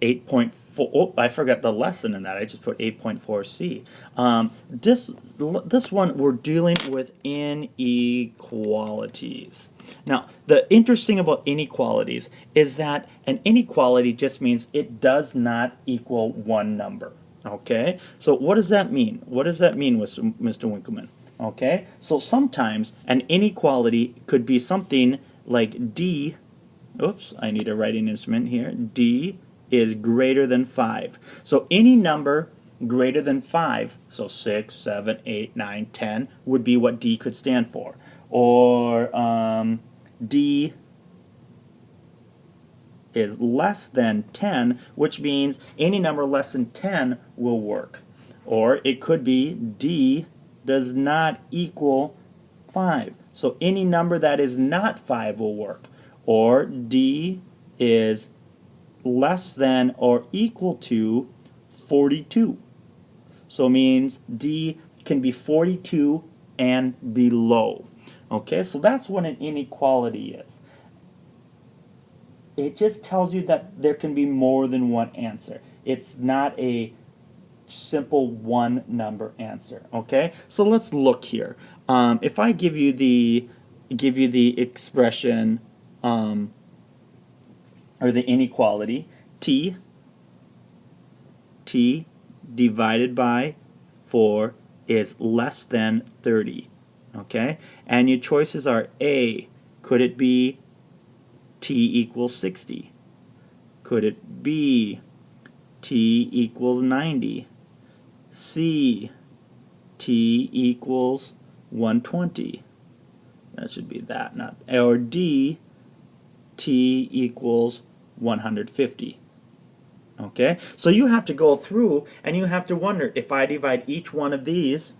8.4. Oh, I forgot the lesson in that. I just put 8.4c. This one we're dealing with inequalities. Now, the interesting about inequalities is that an inequality just means it does not equal one number. Okay? So what does that mean? What does that mean, Mr. Winkleman? Okay? So sometimes an inequality could be something like D. Oops, I need a writing instrument here. D is greater than 5. So any number greater than 5, so 6, 7, 8, 9, 10, would be what D could stand for. Or D is less than 10, which means any number less than 10 will work. Or it could be D does not equal 5. So any number that is not 5 will work. Or D is less than or equal to 42. So it means D can be 42 and below. Okay, so that's what an inequality is. It just tells you that there can be more than one answer. It's not a simple one number answer. Okay, so let's look here. If I give you the expression or the inequality t divided by 4 is less than 30. Okay, and your choices are A, could it be t equals 60? Could it be t equals 90? C, t equals 120. That should be that, not. Or D, t equals 150. Okay, so you have to go through and you have to wonder, if I divide each one of these,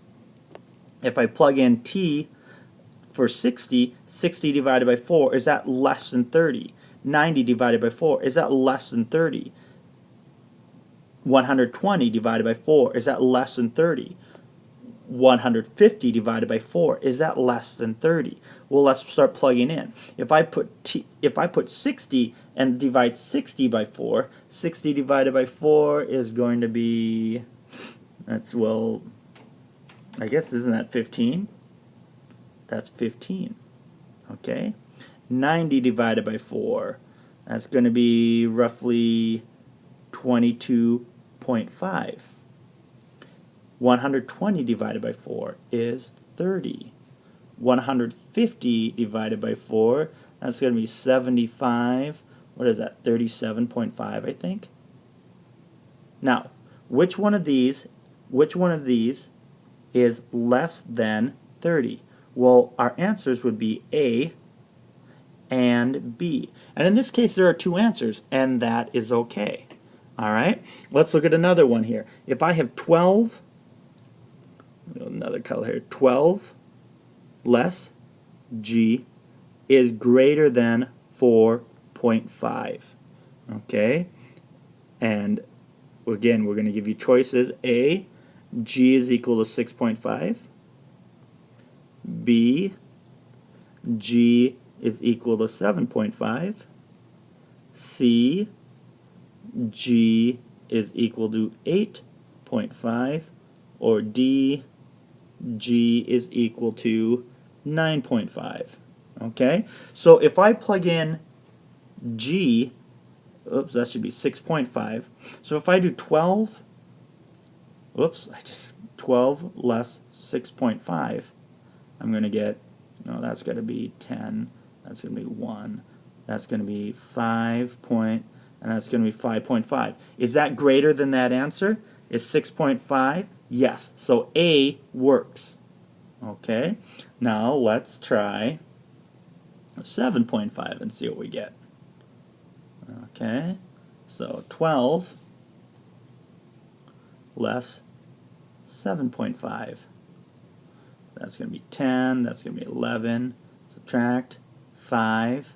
if I plug in t for 60, 60 divided by 4, is that less than 30? 90 divided by 4, is that less than 30? 120 divided by 4, is that less than 30? 150 divided by 4, is that less than 30? Well, let's start plugging in. If I put 60 and divide 60 by 4, 60 divided by 4 is going to be, that's, well, I guess, isn't that 15? That's 15. Okay? 90 divided by 4, that's going to be roughly 22.5. 120 divided by 4 is 30. 150 divided by 4, that's going to be 75. What is that? 37.5, I think. Now, which one of these is less than 30? Well, our answers would be A and B. And in this case, there are two answers, and that is okay. All right? Let's look at another one here. If I have 12, another color here, 12 less G is greater than 4.5. Okay? And again, we're going to give you choices. A, G is equal to 6.5. B, G is equal to 7.5. C, G is equal to 8.5. Or D, G is equal to 9.5. Okay? So if I plug in G, oops, that should be 6.5. So if I do 12, oops, 12 less 6.5, I'm going to get, no, that's going to be 10, that's going to be 1, that's going to be 5 point, and that's going to be 5.5. Is that greater than that answer? Is 6.5? Yes. So A works. Okay. Now let's try 7.5 and see what we get. Okay. So 12 less 7.5. That's going to be 10. That's going to be 11. Subtract 5,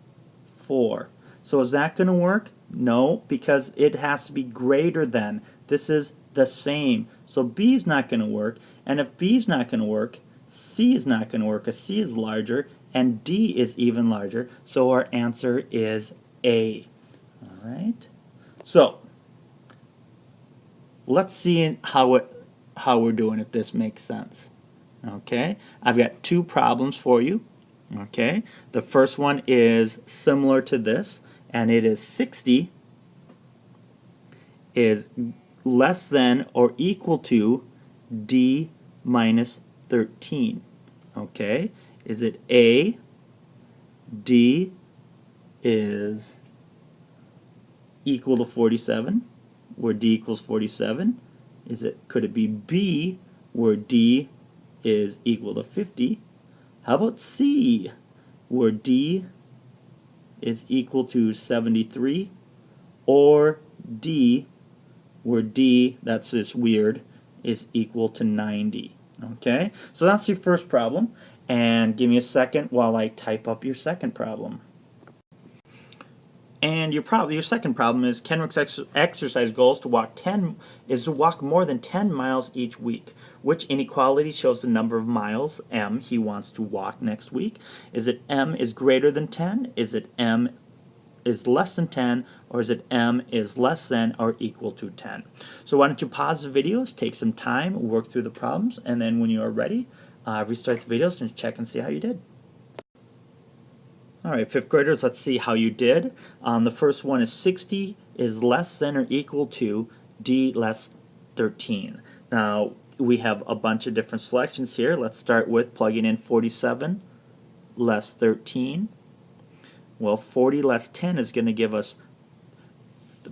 4. So is that going to work? No, because it has to be greater than. This is the same. So B is not going to work. And if B is not going to work, C is not going to work, because C is larger, and D is even larger. So our answer is A. All right. So let's see how we're doing, if this makes sense. Okay, I've got two problems for you. Okay, the first one is similar to this, and it is 60 is less than or equal to d minus 13. Okay, is it A, d is equal to 47, where d equals 47? Could it be B, where d is equal to 50? How about C, where d is equal to 73? Or D, where D, that's just weird, is equal to 90? Okay, so that's your first problem. And give me a second while I type up your second problem. And your second problem is Kenrick's exercise goal is to walk more than 10 miles each week. Which inequality shows the number of miles M he wants to walk next week? Is it M is greater than 10? Is it M is less than 10? Or is it M is less than or equal to 10? So why don't you pause the videos, take some time, work through the problems, and then when you are ready, restart the videos and check and see how you did. Alright, fifth graders, let's see how you did. The first one is 60 is less than or equal to D less 13. Now, we have a bunch of different selections here. Let's start with plugging in 47 less 13. Well, 40 less 10 is going to give us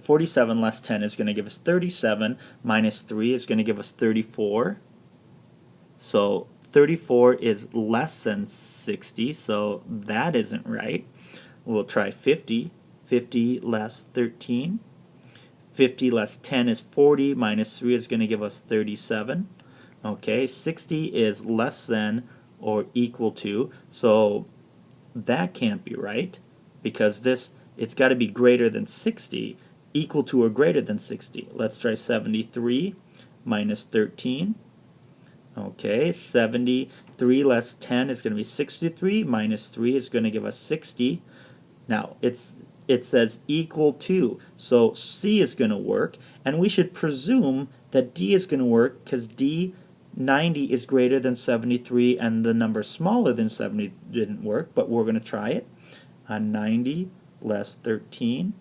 47 less 10 is going to give us 37, minus 3 is going to give us 34. So 34 is less than 60, so that isn't right. We'll try 50. 50 less 13. 50 less 10 is 40, minus 3 is going to give us 37. Okay, 60 is less than or equal to, so that can't be right, because it's got to be greater than 60, equal to or greater than 60. Let's try 73 minus 13. Okay, 73 less 10 is going to be 63, minus 3 is going to give us 60. Now, it says equal to, so C is going to work, and we should presume that D is going to work because 90 is greater than 73, and the number smaller than 70 didn't work, but we're going to try it. 90 less 13,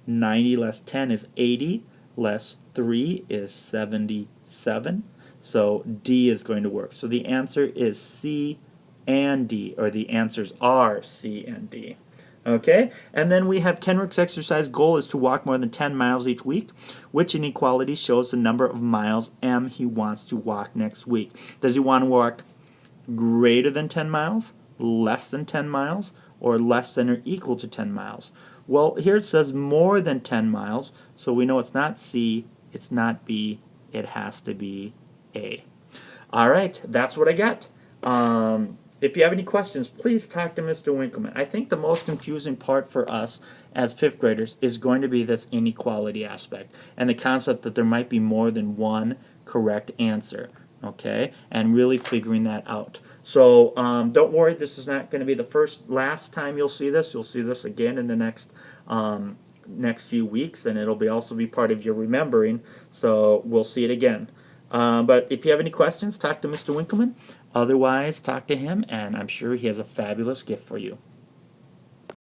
90 less 10 is 80, less 3 is 77. So D is going to work. So the answer is C and D, or the answers are C and D. Okay, and then we have Kenrick's exercise goal is to walk more than 10 miles each week. Which inequality shows the number of miles M he wants to walk next week? Does he want to walk greater than 10 miles, less than 10 miles, or less than or equal to 10 miles? Well, here it says more than 10 miles, so we know it's not C, it's not B, it has to be A. Alright, that's what I got. If you have any questions, please talk to Mr. Winkleman. I think the most confusing part for us as fifth graders is going to be this inequality aspect and the concept that there might be more than one correct answer, okay, and really figuring that out. So don't worry, this is not going to be the last time you'll see this. You'll see this again in the next few weeks, and it'll also be part of your remembering, so we'll see it again. But if you have any questions, talk to Mr. Winkleman. Otherwise, talk to him, and I'm sure he has a fabulous gift for you.